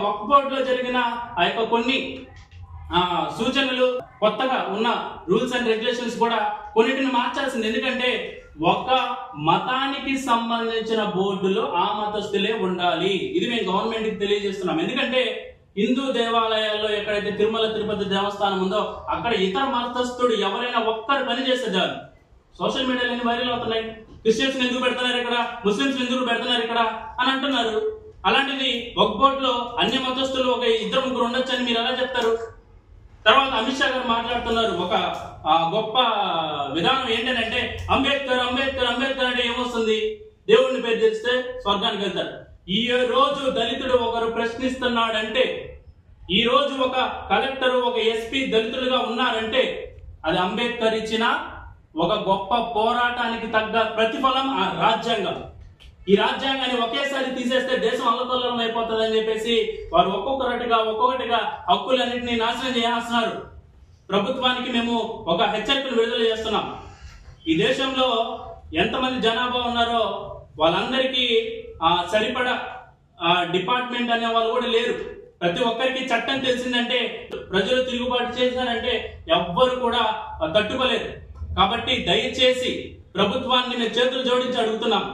వక్ఫ్ బోర్డులో జరిగిన ఆ యొక్క కొన్ని సూచనలు, కొత్తగా ఉన్న రూల్స్ అండ్ రెగ్యులేషన్స్ కూడా కొన్నిటిని మార్చాల్సింది. ఎందుకంటే ఒక మతానికి సంబంధించిన బోర్డులో ఆ మతస్థులే ఉండాలి. ఇది మేము గవర్నమెంట్ కి తెలియజేస్తున్నాం. ఎందుకంటే హిందూ దేవాలయాల్లో ఎక్కడైతే తిరుమల తిరుపతి దేవస్థానం ఉందో అక్కడ ఇతర మతస్థుడు ఎవరైనా ఒక్కరు పని చేస్తే చాలు సోషల్ మీడియాలో వైరల్ అవుతున్నాయి. క్రిస్టియన్స్ ఎందుకు పెడుతున్నారు ఇక్కడ, ముస్లింస్ ఎందుకు పెడుతున్నారు ఇక్కడ అని అంటున్నారు. అలాంటిది వక్ఫ్ బోర్డులో అన్ని మతస్థులు ఒక ఇద్దరు ముగ్గురు ఉండొచ్చు అని మీరు ఎలా చెప్తారు? తర్వాత అమిత్ షా గారు మాట్లాడుతున్నారు. ఒక గొప్ప విధానం ఏంటంటే అంబేద్కర్ అంబేద్కర్ అంబేద్కర్ అంటే ఏమొస్తుంది? దేవుడిని పేరు తెలిస్తే స్వర్గానికి వెళ్తారు. ఈ రోజు దళితుడు ఒకరు ప్రశ్నిస్తున్నాడంటే, ఈ రోజు ఒక కలెక్టర్ ఒక ఎస్పీ దళితులుగా ఉన్నారంటే అది అంబేద్కర్ ఇచ్చిన ఒక గొప్ప పోరాటానికి తగ్గ ప్రతిఫలం ఆ రాజ్యాంగం. ఈ రాజ్యాంగాన్ని ఒకేసారి తీసేస్తే దేశం అల్లకల్లోలం అయిపోతుంది అని చెప్పేసి వారు ఒక్కొక్కటిగా హక్కులన్నింటినీ నాశనం చేస్తున్నారు. ప్రభుత్వానికి మేము ఒక హెచ్చరికలు విడుదల చేస్తున్నాం. ఈ దేశంలో ఎంతమంది జనాభా ఉన్నారో వాళ్ళందరికీ సరిపడా డిపార్ట్మెంట్ అనే వాళ్ళు కూడా లేరు. ప్రతి ఒక్కరికి చట్టం తెలిసిందంటే, ప్రజలు తిరుగుబాటు చేశారంటే ఎవ్వరు కూడా తట్టుకోలేరు. కాబట్టి దయచేసి ప్రభుత్వాన్ని మేము చేతులు జోడించి అడుగుతున్నాం,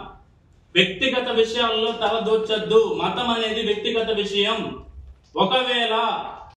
వ్యక్తిగత విషయాల్లో తలదూర్చొద్దు. మతం అనేది వ్యక్తిగత విషయం. ఒకవేళ